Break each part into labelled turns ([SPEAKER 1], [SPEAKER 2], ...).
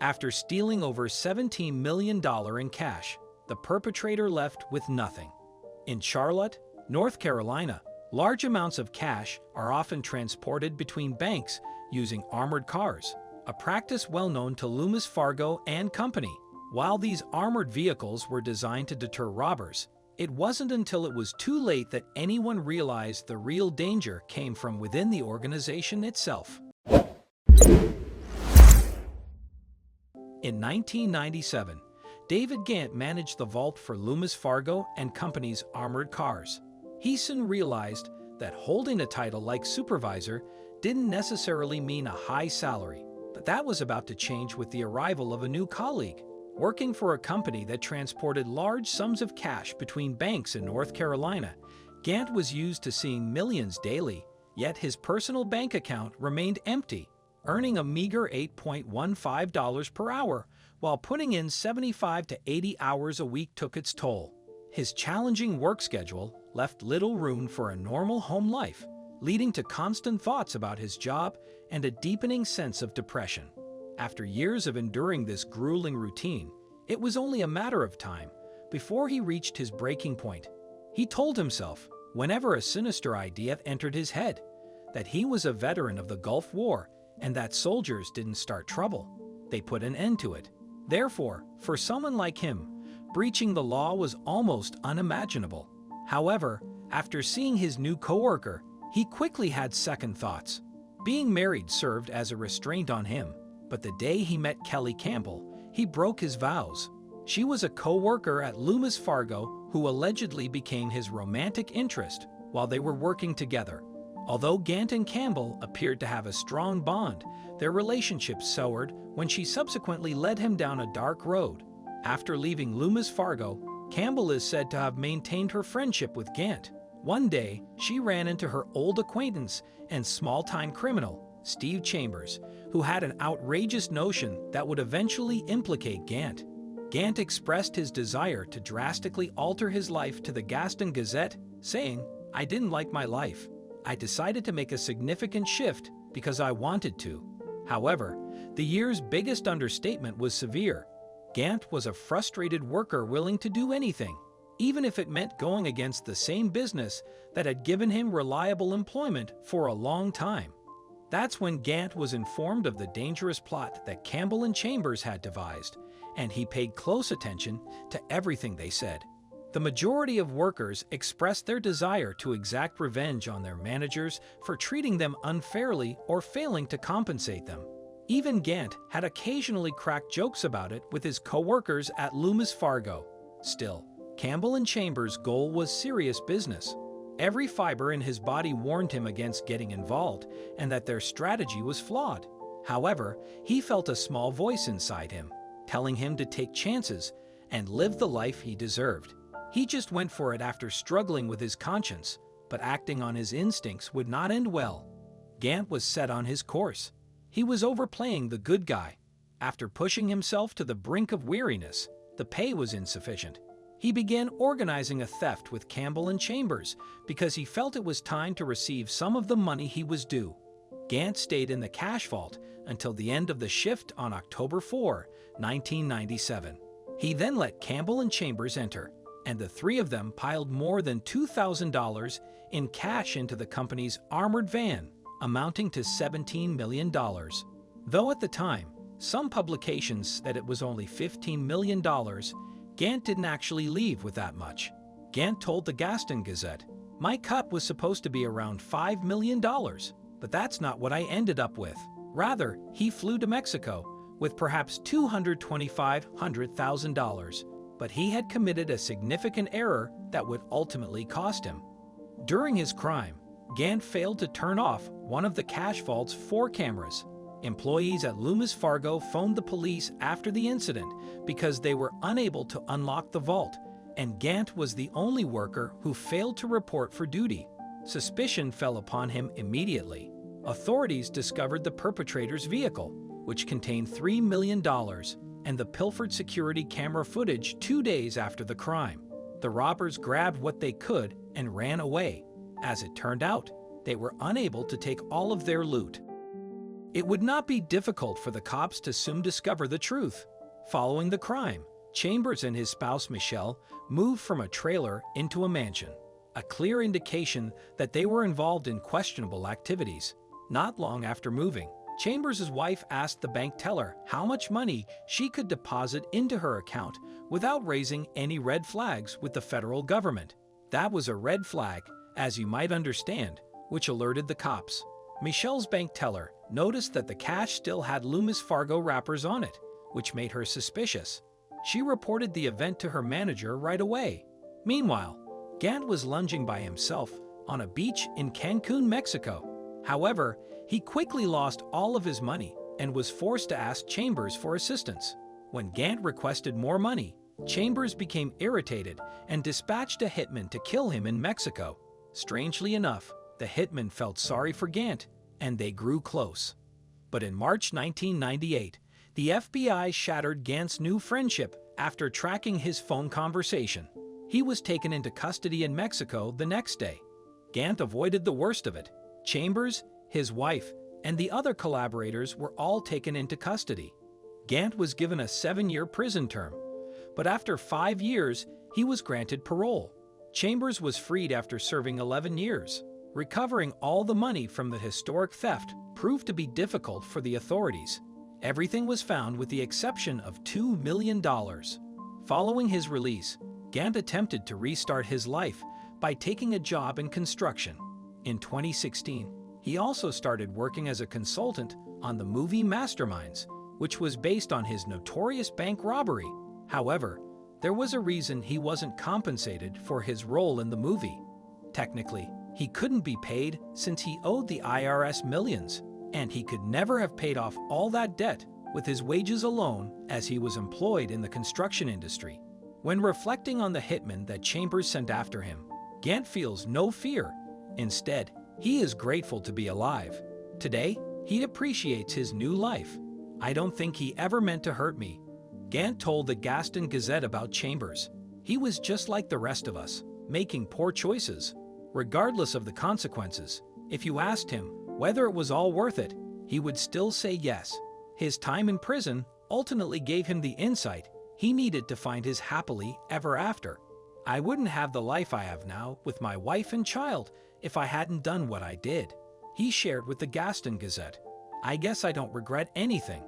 [SPEAKER 1] After stealing over $17 million in cash, the perpetrator left with nothing. In Charlotte, North Carolina, large amounts of cash are often transported between banks using armored cars, a practice well known to Loomis Fargo and Company. While these armored vehicles were designed to deter robbers, it wasn't until it was too late that anyone realized the real danger came from within the organization itself. In 1997, David Gant managed the vault for Loomis Fargo and Company's armored cars. He soon realized that holding a title like supervisor didn't necessarily mean a high salary, but that was about to change with the arrival of a new colleague. Working for a company that transported large sums of cash between banks in North Carolina, Gant was used to seeing millions daily, yet his personal bank account remained empty, earning a meager $8.15 per hour, while putting in 75 to 80 hours a week took its toll. His challenging work schedule left little room for a normal home life, leading to constant thoughts about his job and a deepening sense of depression. After years of enduring this grueling routine, it was only a matter of time before he reached his breaking point. He told himself, whenever a sinister idea entered his head, that he was a veteran of the Gulf War and that soldiers didn't start trouble, they put an end to it. Therefore, for someone like him, breaching the law was almost unimaginable. However, after seeing his new coworker, he quickly had second thoughts. Being married served as a restraint on him, but the day he met Kelly Campbell, he broke his vows. She was a co-worker at Loomis Fargo who allegedly became his romantic interest while they were working together. Although Gant and Campbell appeared to have a strong bond, their relationship soured when she subsequently led him down a dark road. After leaving Loomis Fargo, Campbell is said to have maintained her friendship with Gant. One day, she ran into her old acquaintance and small-time criminal, Steve Chambers, who had an outrageous notion that would eventually implicate Gant. Gant expressed his desire to drastically alter his life to the Gaston Gazette, saying, "I didn't like my life. I decided to make a significant shift because I wanted to." However, the year's biggest understatement was severe. Gant was a frustrated worker willing to do anything, even if it meant going against the same business that had given him reliable employment for a long time. That's when Gant was informed of the dangerous plot that Campbell and Chambers had devised, and he paid close attention to everything they said. The majority of workers expressed their desire to exact revenge on their managers for treating them unfairly or failing to compensate them. Even Gant had occasionally cracked jokes about it with his co-workers at Loomis Fargo. Still, Campbell and Chambers' goal was serious business. Every fiber in his body warned him against getting involved and that their strategy was flawed. However, he felt a small voice inside him, telling him to take chances and live the life he deserved. He just went for it after struggling with his conscience, but acting on his instincts would not end well. Gant was set on his course. He was overplaying the good guy. After pushing himself to the brink of weariness, the pay was insufficient. He began organizing a theft with Campbell and Chambers because he felt it was time to receive some of the money he was due. Gant stayed in the cash vault until the end of the shift on October 4, 1997. He then let Campbell and Chambers enter, and the three of them piled more than $2,000 in cash into the company's armored van, amounting to $17 million. Though at the time, some publications said it was only $15 million, Gant didn't actually leave with that much. Gant told the Gaston Gazette, "My cut was supposed to be around $5 million, but that's not what I ended up with." Rather, he flew to Mexico with perhaps $225,000, but he had committed a significant error that would ultimately cost him. During his crime, Gant failed to turn off one of the cash vault's 4 cameras. Employees at Loomis Fargo phoned the police after the incident because they were unable to unlock the vault, and Gant was the only worker who failed to report for duty. Suspicion fell upon him immediately. Authorities discovered the perpetrator's vehicle, which contained $3 million, and the pilfered security camera footage 2 days after the crime. The robbers grabbed what they could and ran away. As it turned out, they were unable to take all of their loot. It would not be difficult for the cops to soon discover the truth. Following the crime, Chambers and his spouse Michelle moved from a trailer into a mansion, a clear indication that they were involved in questionable activities. Not long after moving, Chambers' wife asked the bank teller how much money she could deposit into her account without raising any red flags with the federal government. That was a red flag, as you might understand, which alerted the cops. Michelle's bank teller noticed that the cash still had Loomis Fargo wrappers on it, which made her suspicious. She reported the event to her manager right away. Meanwhile, Gant was lunging by himself on a beach in Cancun, Mexico. However, he quickly lost all of his money and was forced to ask Chambers for assistance. When Gant requested more money, Chambers became irritated and dispatched a hitman to kill him in Mexico. Strangely enough, the hitman felt sorry for Gant, and they grew close. But in March 1998, the FBI shattered Gant's new friendship after tracking his phone conversation. He was taken into custody in Mexico the next day. Gant avoided the worst of it. Chambers, his wife, and the other collaborators were all taken into custody. Gant was given a 7-year prison term, but after 5 years, he was granted parole. Chambers was freed after serving 11 years. Recovering all the money from the historic theft proved to be difficult for the authorities. Everything was found with the exception of $2 million. Following his release, Gant attempted to restart his life by taking a job in construction. In 2016, he also started working as a consultant on the movie Masterminds, which was based on his notorious bank robbery. However, there was a reason he wasn't compensated for his role in the movie. Technically, he couldn't be paid since he owed the IRS millions, and he could never have paid off all that debt with his wages alone as he was employed in the construction industry. When reflecting on the hitman that Chambers sent after him, Gant feels no fear. Instead, he is grateful to be alive. Today, he appreciates his new life. "I don't think he ever meant to hurt me," Gant told the Gaston Gazette about Chambers. "He was just like the rest of us, making poor choices. Regardless of the consequences, if you asked him whether it was all worth it, he would still say yes. His time in prison ultimately gave him the insight he needed to find his happily ever after. I wouldn't have the life I have now with my wife and child if I hadn't done what I did," he shared with the Gaston Gazette. "I guess I don't regret anything."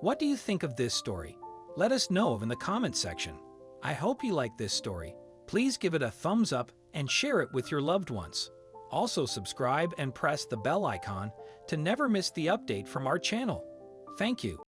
[SPEAKER 1] What do you think of this story? Let us know in the comments section. I hope you like this story. Please give it a thumbs up and share it with your loved ones. Also subscribe and press the bell icon to never miss the update from our channel. Thank you.